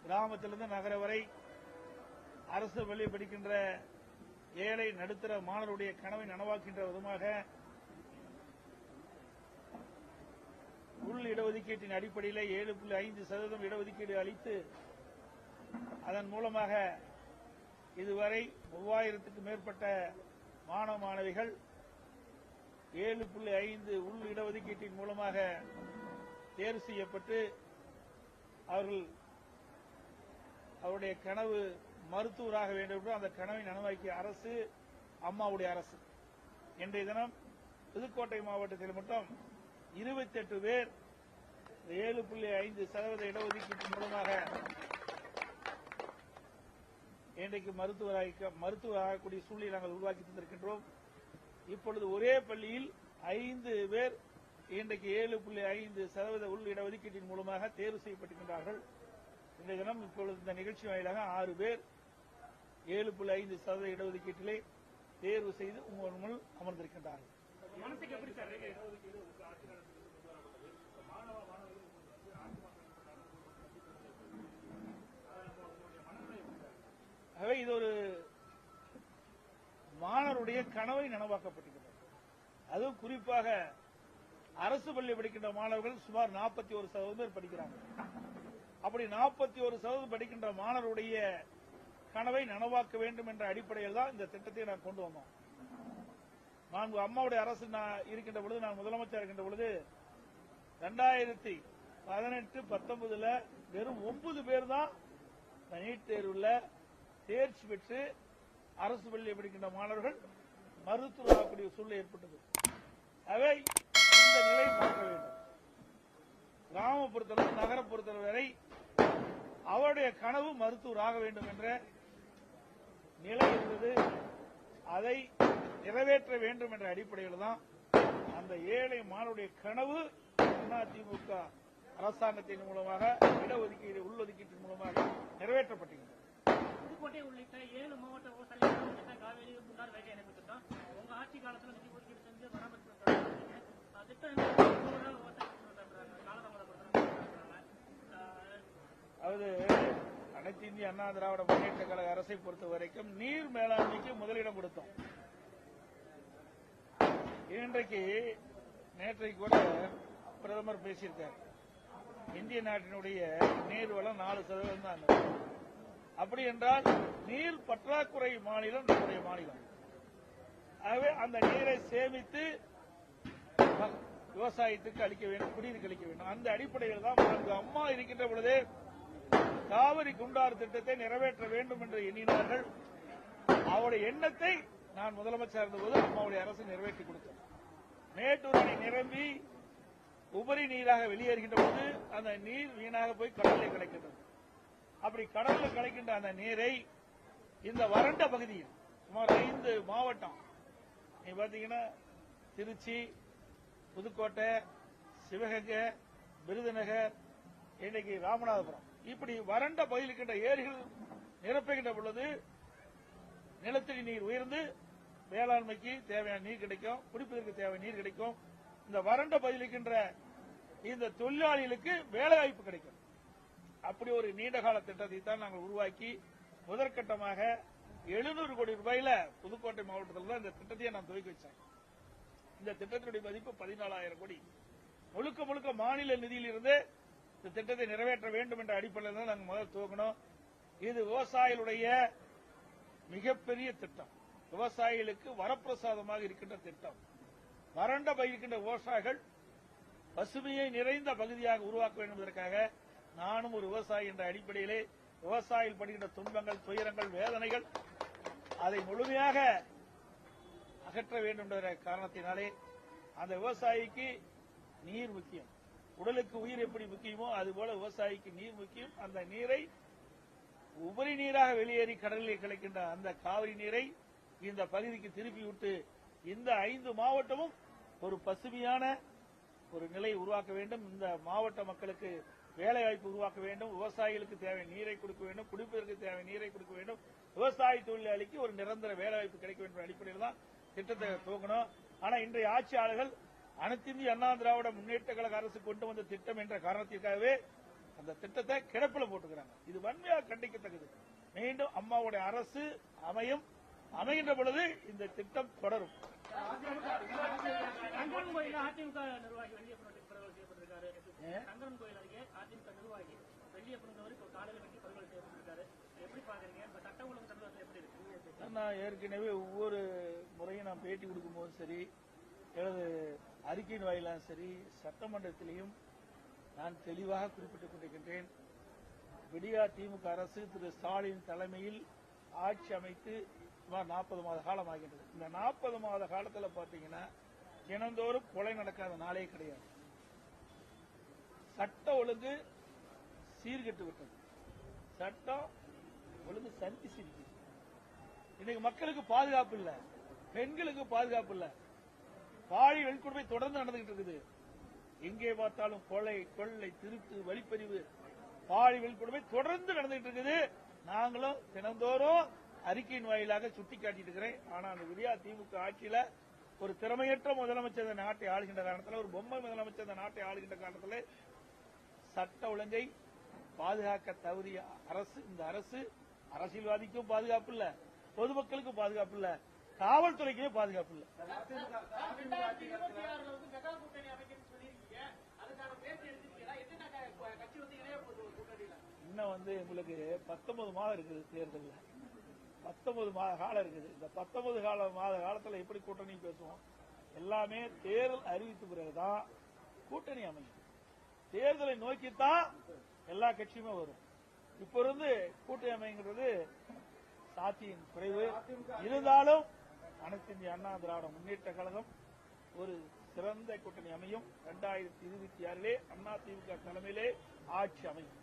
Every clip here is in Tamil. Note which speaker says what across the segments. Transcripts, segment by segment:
Speaker 1: கிராமத்திலிருந்து நகர வரை அரசு பள்ளி படிக்கின்ற ஏழை நடுத்தர மாணவருடைய கனவை நனவாக்கின்ற விதமாக உள் இடஒதுக்கீட்டின் அடிப்படையில் 7.5% இடஒதுக்கீடு அளித்து அதன் மூலமாக இதுவரை 3000க்கும் மேற்பட்ட மாணவ மாணவிகள் 7.5 உள் இடஒதுக்கீட்டின் மூலமாக தேர்வு செய்யப்பட்டு அவருடைய கனவு மருத்துவராக வேண்டும் என்று அந்த கனவை நனவாக்கிய அரசு அம்மாவுடைய அரசு. இன்றைய தினம் புதுக்கோட்டை மாவட்டத்தில் மட்டும் 28 பேர் 7.5% இடஒதுக்கீட்டின் மூலமாக இன்றைக்கு மருத்துவராகக்கூடிய சூழ்நிலை நாங்கள் உருவாக்கி தந்திருக்கின்றோம். இப்பொழுது ஒரே பள்ளியில் 5 பேர் இன்றைக்கு 7.5% உள் இடஒதுக்கீட்டின் மூலமாக தேர்வு செய்யப்பட்டிருக்கின்றார்கள். இன்றைய தினம் இப்பொழுது இந்த நிகழ்ச்சி வாயிலாக 6 பேர் 7.5% இடஒதுக்கீட்டிலே தேர்வு செய்து உங்கள் முன் அமர்ந்திருக்கின்றார்கள். ஆகவே இது ஒரு மாணவருடைய கனவை நனவாக்கப்பட்டிருக்கிறது. அதுவும் குறிப்பாக அரசு பள்ளி படிக்கின்ற மாணவர்கள் சுமார் 41% பேர் படிக்கிறாங்க. அப்படி 41% படிக்கின்ற மாணவருடைய கனவை நனவாக்க வேண்டும் என்ற அடிப்படையில் தான் இந்த திட்டத்தை நான் கொண்டு வந்தோம். நான் அம்மாவுடைய அரசு இருக்கின்ற பொழுது, நான் முதலமைச்சர் இருக்கின்ற பொழுது 2018-19 வெறும் 9 பேர் தான் நீட் தேர்வில் தேர்ச்சி பெற்று அரசு பள்ளியில் படிக்கின்ற மாணவர்கள் மருத்துவராகக்கூடிய சூழ்நிலை ஏற்பட்டது. அவை இந்த நிலை மாற்ற வேண்டும். கிராம பொறுத்தவரை நகர பொறுத்தவரை அவருடைய கனவு மருத்துவராக வேண்டும் என்ற நிலை இருந்தது. அதை நிறைவேற்ற வேண்டும் என்ற அடிப்படையில் தான் அந்த ஏழை மாணவருடைய கனவு அதிமுக அரசாங்கத்தின் மூலமாக இடஒதுக்கீடு உள்ளொதுக்கீட்டின் மூலமாக நிறைவேற்றப்பட்டிருக்கிறது.
Speaker 2: புதுக்கோட்டை உள்ளிட்ட 7 மாவட்ட விவசாயிகள் காவேரி முன்னாள் வைகை இணைப்பு திட்டம் உங்க ஆட்சி காலத்தில் நிதி ஒதுக்கீடு செஞ்சு பராமரிப்பு
Speaker 1: அதாவது அனைத்து இந்திய அண்ணா திராவிட முன்னேற்ற கழக அரசை பொறுத்த வரைக்கும் நீர் மேலாண்மைக்கு முதலிடம் கொடுத்தோம். இன்றைக்கு நேற்றைக்கு கூட பிரதமர் பேசியிருக்கார். இந்திய நாட்டினுடைய நீர் வளம் 4% தான். அப்படி என்றால் நீர் பற்றாக்குறை மாநிலம் நம்முடைய மாநிலம். ஆகவே அந்த நீரை சேமித்து விவசாயத்துக்கு அளிக்க வேண்டும், குடிநீருக்கு அளிக்க வேண்டும். அந்த அடிப்படையில் தான் அம்மா இருக்கின்ற பொழுதே காவிரி குண்டாறு திட்டத்தை நிறைவேற்ற வேண்டும் என்று எண்ணினார்கள். அவருடைய எண்ணத்தை நான் முதலமைச்சர் இருந்தபோது அம்மாவுடைய அரசு நிறைவேற்றி கொடுத்தோம். மேட்டூர் அணை நிரம்பி உபரி நீராக வெளியேறுகின்ற போது அந்த நீர் வீணாக போய் கடலில் கிடைக்கின்றது. அப்படி கடலில் கிடைக்கின்ற அந்த நீரை இந்த வறண்ட பகுதியில் சுமார் 5 மாவட்டம், நீ பாத்தீங்கன்னா திருச்சி, புதுக்கோட்டை, சிவகங்கை, விருதுநகர், இன்னைக்கு ராமநாதபுரம், இப்படி வறண்ட பகுதியில் இருக்கின்ற ஏரிகள் நிரப்புகின்ற பொழுது நிலத்தடி நீர் உயர்ந்து வேளாண்மைக்கு தேவையான நீர் கிடைக்கும், குடிப்பதற்கு தேவையான நீர் கிடைக்கும். இந்த வறண்ட பகுதியில் இருக்கின்ற இந்த தொழிலாளிகளுக்கு வேலைவாய்ப்பு கிடைக்கும். அப்படி ஒரு நீண்டகால திட்டத்தை தான் நாங்கள் உருவாக்கி முதற்கட்டமாக 700 கோடி ரூபாயில புதுக்கோட்டை மாவட்டத்தில் தான் இந்த திட்டத்தையே நான் துவக்கி வச்சேன். இந்த திட்டத்தினுடைய மதிப்பு 14,000 கோடி. முழுக்க முழுக்க மாநில நிதியில் இருந்து இந்த திட்டத்தை நிறைவேற்ற வேண்டும் என்ற அடிப்படையில் தான் நாங்கள் முதல் துவக்கணும். இது விவசாயிகளுடைய மிகப்பெரிய திட்டம். விவசாயிகளுக்கு வரப்பிரசாதமாக இருக்கின்ற திட்டம். வறண்ட பயிர்கின்ற விவசாயிகள் பசுமையை நிறைந்த பகுதியாக உருவாக்க வேண்டும் என்பதற்காக நானும் ஒரு விவசாயி என்ற அடிப்படையிலே விவசாயிகள் படுகின்ற துன்பங்கள், துயரங்கள், வேதனைகள் அதை முழுமையாக அகற்ற வேண்டும் என்ற காரணத்தினாலே அந்த விவசாயிக்கு நீர் முக்கியம். உடலுக்கு உயிர் எப்படி முக்கியமோ அதுபோல விவசாயிக்கு நீர் முக்கியம். அந்த நீரை உபரி நீராக வெளியேறி கடலில் கிடைக்கின்ற அந்த காவிரி நீரை இந்த பகுதிக்கு திருப்பி விட்டு இந்த 5 மாவட்டமும் ஒரு பசுமையான ஒரு நிலையை உருவாக்க வேண்டும். இந்த மாவட்ட மக்களுக்கு வேலைவாய்ப்பு உருவாக்க வேண்டும். விவசாயிகளுக்கு தேவையான நீரை கொடுக்க வேண்டும். குடிப்பதற்கு தேவையான நீரை கொடுக்க வேண்டும். விவசாய தொழிலாளிக்கு ஒரு நிரந்தர வேலைவாய்ப்பு கிடைக்க வேண்டும் அடிப்படையில் தான் திட்டத்தை துவக்கணும். ஆனா இன்றைய ஆட்சியாளர்கள் அனைத்து இந்திய அண்ணா திராவிட முன்னேற்ற கழக அரசு கொண்டு வந்த திட்டம் என்ற காரணத்திற்காகவே அந்த திட்டத்தை கிடப்பில் போட்டுக்கிறாங்க. இது வன்மை அம்மாவுடைய அரசு அமைகின்ற பொழுது இந்த திட்டம் தொடரும்.
Speaker 2: சங்கரன் கோயில் அதிமுக நிர்வாகி வெள்ளியப்பனுக்கு படுகொலை செய்யப்பட்டிருக்காரு. சங்கரன் கோயில் அருகே அதிமுக நிர்வாகி வெள்ளியப்பனுக்கு காலையில் வெட்டி படுகொலை செய்யப்பட்டிருக்காரு. எப்படி பாக்குறீங்க? இப்ப சட்ட ஒழுங்கு தமிழகத்தில் எப்படி இருக்கு?
Speaker 1: நான் ஏற்கனவே ஒவ்வொரு முறையும் நான் பேட்டி கொடுக்கும் போதும் சரி, எனது அறிக்கையின் வாயிலும் சரி, சட்டமன்றத்திலையும் நான் தெளிவாக குறிப்பிட்டுக் கொண்டிருக்கின்றேன். விடியா திமுக அரசு திரு ஸ்டாலின் தலைமையில் ஆட்சி அமைத்து சுமார் 40 மாத காலம் ஆகின்றது. இந்த 40 மாத காலத்தில் பாத்தீங்கன்னா தினந்தோறும் கொலை நடக்காத நாளே கிடையாது. சட்ட ஒழுங்கு சீர்கெட்டு விட்டது. சட்டம் ஒழுங்கு சந்தி சிரிக்குது. இன்னைக்கு மக்களுக்கு பாதுகாப்பு இல்ல, பெண்களுக்கு பாதுகாப்பு இல்ல. பாலியல் வன்கொடுமை தொடர்ந்து நடந்துகிட்டு இருக்குது. எங்கே பார்த்தாலும் கொலை, கொள்ளை, திருட்டு, வழிப்பறிவு, பாலியல் வன்கொடுமை தொடர்ந்து நடந்துகிட்டு இருக்குது. நாங்களும் தினந்தோறும் அறிக்கையின் வாயிலாக சுட்டிக்காட்டிட்டு இருக்கிறேன். ஆனா அந்த விடியா திமுக ஆட்சியில ஒரு திறமையற்ற முதலமைச்சர் இந்த நாட்டை ஆளுகின்ற காரணத்தில், ஒரு பொம்மை முதலமைச்சர் இந்த நாட்டை ஆளுகின்ற காரணத்தில் சட்ட ஒழுங்கை பாதுகாக்க தவறிய அரசு இந்த அரசு. அரசியல்வாதிக்கும் பாதுகாப்பு இல்ல, பொதுமக்களுக்கும் பாதுகாப்பு இல்ல, காவல்துறைக்குமே பாதுகாப்பு இல்ல. இன்னும் உங்களுக்கு 19 மாதம் இருக்குது தேர்தலில். 19 மாத காலம் இருக்குது. இந்த 19 மாத காலத்தில் எப்படி கூட்டணி பேசுவோம்? எல்லாமே தேர்தல் அறிவித்த பிறகுதான் கூட்டணி அமையும். தேர்தலை நோக்கித்தான் எல்லா கட்சியுமே வரும். இப்ப இருந்து கூட்டணி அமைங்கிறது சாத்தியம் குறைவு. இருந்தாலும் அனைத்து இந்திய அண்ணா திராவிட முன்னேற்ற கழகம் ஒரு சிறந்த கூட்டணி அமையும். 2026 அண்ணா திமுக தலைமையிலே ஆட்சி அமையும்.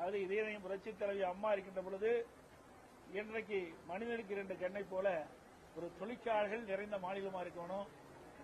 Speaker 1: அது இதயம் புரட்சித் தலைவி அம்மா இருக்கின்ற பொழுது இன்றைக்கு மனிதனுக்கு 2 கண்ணை போல ஒரு தொழிற்சாலைகள் நிறைந்த மாநிலமா இருக்கணும்.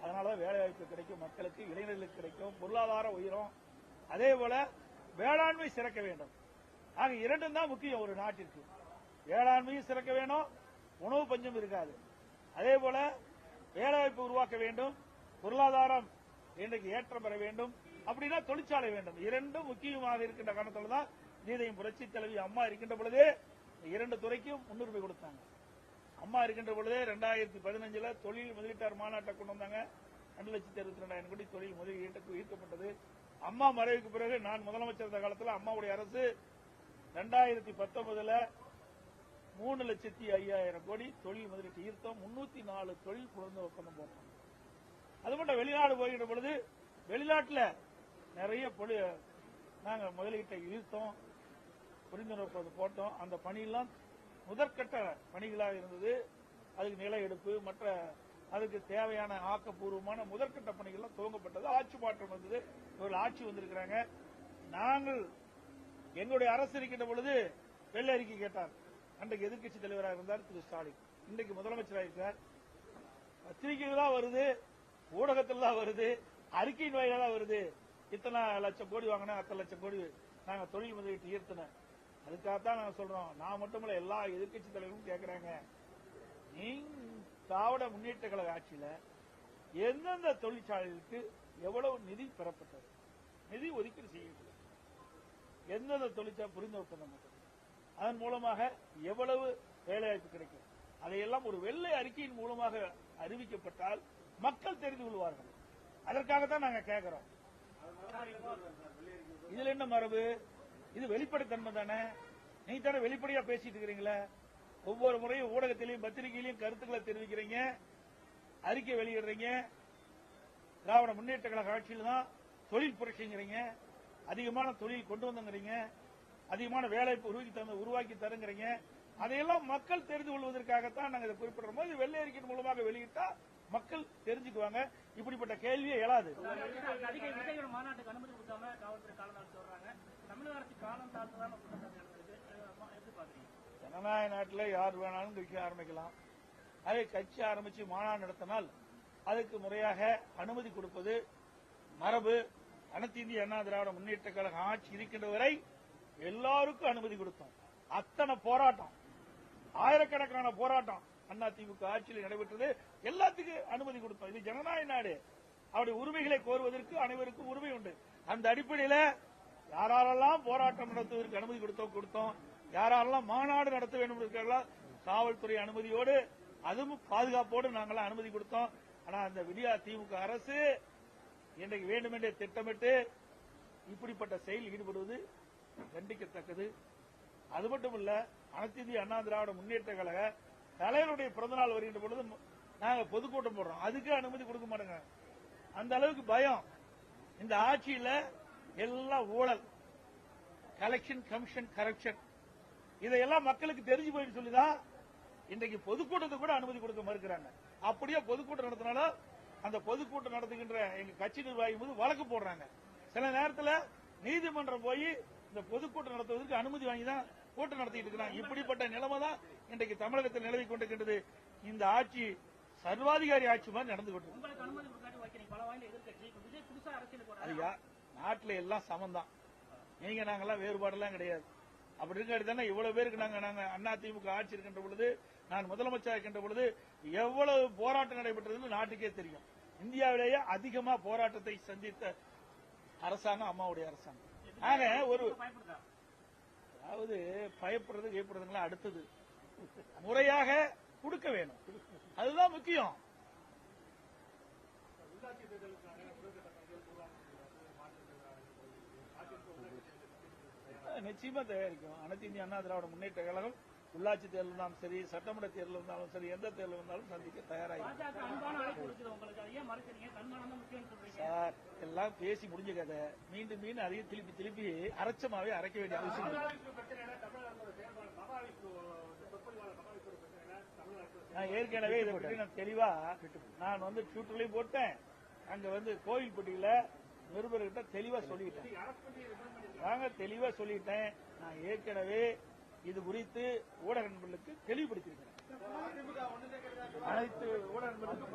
Speaker 1: அதனாலதான் வேலைவாய்ப்பு கிடைக்கும், மக்களுக்கு, இளைஞர்களுக்கு கிடைக்கும், பொருளாதார உயரும். அதே போல வேளாண்மை சிறக்க வேண்டும். ஆக 2 தான் முக்கியம் ஒரு நாட்டிற்கு. வேளாண்மையும் சிறக்க வேணும், உணவு பஞ்சம் இருக்காது. அதே போல வேலைவாய்ப்பு உருவாக்க வேண்டும், பொருளாதாரம் இன்றைக்கு ஏற்றம் பெற வேண்டும். அப்படின்னா தொழிற்சாலை வேண்டும். 2 முக்கியமாக இருக்கின்ற காரணத்தில் தான் நீதையும் புரட்சி தலைவி அம்மா இருக்கின்ற பொழுதே 2 துறைக்கும் முன்னுரிமை கொடுத்தாங்க. அம்மா இருக்கின்ற பொழுதே 2015 தொழில் முதலீட்டாளர் மாநாட்டை கொண்டு வந்தாங்க. 2,62,000 கோடி தொழில் முதலீடு ஈர்க்கப்பட்டது. அம்மா மறைவுக்கு பிறகு நான் முதலமைச்சர் இருந்த காலத்தில் அம்மாவுடைய அரசு 2019 3,05,000 கோடி தொழில் முதலீட்டு ஈர்த்தோம். 304 தொழில் புலந்து ஒப்பந்தம் போட்டோம். அது மட்டும் வெளிநாடு போகின்ற பொழுது வெளிநாட்டில் நிறைய நாங்கள் முதலீட்டை ஈர்த்தோம், புரிந்துணர்வு போட்டோம். அந்த பணியெல்லாம் முதற்கட்ட பணிகளாக இருந்தது. அதுக்கு நில எடுப்பு, மற்ற அதுக்கு தேவையான ஆக்கப்பூர்வமான முதற்கட்ட பணிகள்லாம் துவங்கப்பட்டது. ஆட்சி மாற்றம் வந்தது. இவர்கள் ஆட்சி வந்திருக்கிறாங்க. நாங்கள் எங்களுடைய அரசு இருக்கின்ற பொழுது வெள்ளை அறிக்கை கேட்டார். அன்றைக்கு எதிர்க்கட்சி தலைவராக இருந்தார் திரு ஸ்டாலின். இன்றைக்கு முதலமைச்சராக இருக்கிறார். பத்திரிகைகள் தான் வருது, ஊடகத்தில் தான் வருது, அறிக்கையின் வாயிலாக தான் வருது. இத்தனை லட்சம் கோடி வாங்கினா, அத்தனை லட்சம் கோடி நாங்கள் தொழில் முதலீட்டு ஈர்த்தின. அதுக்காகத்தான் நாங்கள் சொல்றோம். நான் மட்டுமல்ல, எல்லா எதிர்க்கட்சி தலைவரும் கேட்கிறாங்க, திராவிட முன்னேற்ற கழக ஆட்சியில எந்தெந்த தொழிற்சாலைகளுக்கு எவ்வளவு நிதி பெறப்பட்டது, நிதி ஒதுக்கீடு செய்யப்பட்டது, எந்தெந்த தொழிற்சாலை புரிந்து ஒப்பந்தம், அதன் மூலமாக எவ்வளவு வேலைவாய்ப்பு கிடைக்கும், அதையெல்லாம் ஒரு வெள்ளை அறிக்கையின் மூலமாக அறிவிக்கப்பட்டால் மக்கள் தெரிந்து கொள்வார்கள். அதற்காகத்தான் நாங்க கேட்கிறோம். இதுல என்ன மரபு? இது வெளிப்படைத்தன்மை தானே. நீங்க தானே வெளிப்படையா பேசிட்டு இருக்கிறீங்களா? ஒவ்வொரு முறையும் ஊடகத்திலையும் பத்திரிகையிலையும் கருத்துக்களை தெரிவிக்கிறீங்க, அறிக்கை வெளியிடுறீங்க. திராவிட முன்னேற்ற கழக ஆட்சியில் தான் தொழில் புரட்சிங்கிறீங்க, அதிகமான தொழில் கொண்டு வந்தங்கிறீங்க, அதிகமான வேலைவாய்ப்பு உருவாக்கி தருங்கிறீங்க. அதையெல்லாம் மக்கள் தெரிந்து கொள்வதற்காகத்தான் நாங்கள் இதை குறிப்பிடுறோம். இது வெள்ளை அறிக்கையின் மூலமாக வெளியிட்டா மக்கள் தெரிஞ்சுக்குவாங்க. இப்படிப்பட்ட கேள்வியே எழாது.
Speaker 2: மாநாட்டுக்கு அனுமதி கொடுக்காம காவல்துறை காலம் தாழ்த்து சொல்றாங்க. தமிழக அரசு காலம் தாழ்த்துதான்
Speaker 1: ஜனநாயக நாட்டில் யார் வேணாலும் கட்சி ஆரம்பிக்கலாம். அதே கட்சி ஆரம்பிச்சு மாநாடு நடத்தினால் அதுக்கு முறையாக அனுமதி கொடுப்பது மரபு. அனைத்து இந்திய அண்ணா திராவிட முன்னேற்ற கழக ஆட்சி இருக்கின்ற வரை எல்லாருக்கும் அனுமதி கொடுத்தோம். அத்தனை போராட்டம், ஆயிரக்கணக்கான போராட்டம் அண்ணா திமுக ஆட்சியில் நடைபெற்றது. எல்லாத்துக்கும் அனுமதி கொடுத்தோம். இது ஜனநாயக நாடு. அவருடைய உரிமைகளை கோருவதற்கு அனைவருக்கும் உரிமை உண்டு. அந்த அடிப்படையில் யாரெல்லாம் போராட்டம் நடத்துவதற்கு அனுமதி கொடுத்தோம், யாரெல்லாம் மாநாடு நடத்த வேண்டும் இருக்கிறார்களோ காவல்துறை அனுமதியோடு அதுவும் பாதுகாப்போடு நாங்களாம் அனுமதி கொடுத்தோம். ஆனா அந்த விடியா திமுக அரசு இன்றைக்கு வேண்டுமென்றே திட்டமிட்டு இப்படிப்பட்ட செயல் ஈடுபடுவது கண்டிக்கத்தக்கது. அது மட்டுமல்ல, அனைத்து இந்திய அண்ணா திராவிட முன்னேற்ற கழக தலைவருடைய பிறந்தநாள் வருகின்ற பொழுது நாங்க பொதுக்கூட்டம் போடுறோம், அதுக்கு அனுமதி கொடுக்க மாட்டோங்க. அந்த அளவுக்கு பயம். இந்த ஆட்சியில எல்லாம் ஊழல், கலெக்ஷன், கமிஷன், கரப்ஷன், இதையெல்லாம் மக்களுக்கு தெரிஞ்சு போயிட்டு சொல்லிதான் இன்றைக்கு பொதுக்கூட்டத்துக்கு கூட அனுமதி கொடுக்க மறுக்கிறாங்க. அப்படியே பொதுக்கூட்டம் நடத்தினாலும் அந்த பொதுக்கூட்டம் நடத்துகின்ற எங்க கட்சி நிர்வாகி மீது வழக்கு போடுறாங்க. சில நேரத்தில் நீதிமன்றம் போய் இந்த பொதுக்கூட்டம் நடத்துவதற்கு அனுமதி வாங்கி தான் கூட்டம் நடத்திட்டு இருக்கிறாங்க. இப்படிப்பட்ட நிலைமை தான் இன்றைக்கு தமிழகத்தில் நிலவி கொண்டிருக்கின்றது. இந்த ஆட்சி சர்வாதிகாரி ஆட்சி மாதிரி நடந்து கொண்டிருக்கிறது. ஐயா, நாட்டில் எல்லாம் சமந்தான், நீங்க நாங்கெல்லாம் வேறுபாடெல்லாம் கிடையாது. அப்படி இருக்காடி தானே இவ்வளவு பேருக்கு நாங்க அண்ணா திமுக ஆட்சி இருக்கின்ற பொழுது, நான் முதலமைச்சர் இருக்கின்ற பொழுது எவ்வளவு போராட்டம் நடைபெற்றது நாட்டுக்கே தெரியும். இந்தியாவிலேயே அதிகமா போராட்டத்தை சந்தித்த அரசாங்கம் அம்மாவுடைய அரசாங்கம். ஆக ஒரு அதாவது பயப்படுறது கைப்படுறதுங்களா அடுத்தது முறையாக கொடுக்க வேணும், அதுதான் முக்கியம். நிச்சயமா தயாரிக்கும். அனைத்து இந்திய அண்ணா திராவிட முன்னேற்ற கழகம் உள்ளாட்சி தேர்தல் இருந்தாலும் சரி, சட்டமன்ற தேர்தல் இருந்தாலும் சரி, எந்த தேர்தல் இருந்தாலும் சந்திக்க தயாராக. சார், எல்லாம் பேசி முடிஞ்ச கதை. மீண்டும் மீண்டும் அதையும் திருப்பி அரைச்சமாவே அரைக்க வேண்டிய அவசியம். நான் ஏற்கனவே இதை பற்றி நான் தெளிவா நான் ட்விட்டர்லயும் போட்டேன், அங்க கோயில்பட்டியில நிருபர்கிட்ட தெளிவா சொல்லிட்டேன். நாங்க தெளிவா சொல்லிட்டேன். நான் ஏற்கனவே இது குறித்து ஊடக நண்பர்களுக்கு தெளிவுபடுத்தியிருக்கிறேன். அனைத்து ஊடக நண்பர்களுக்கும்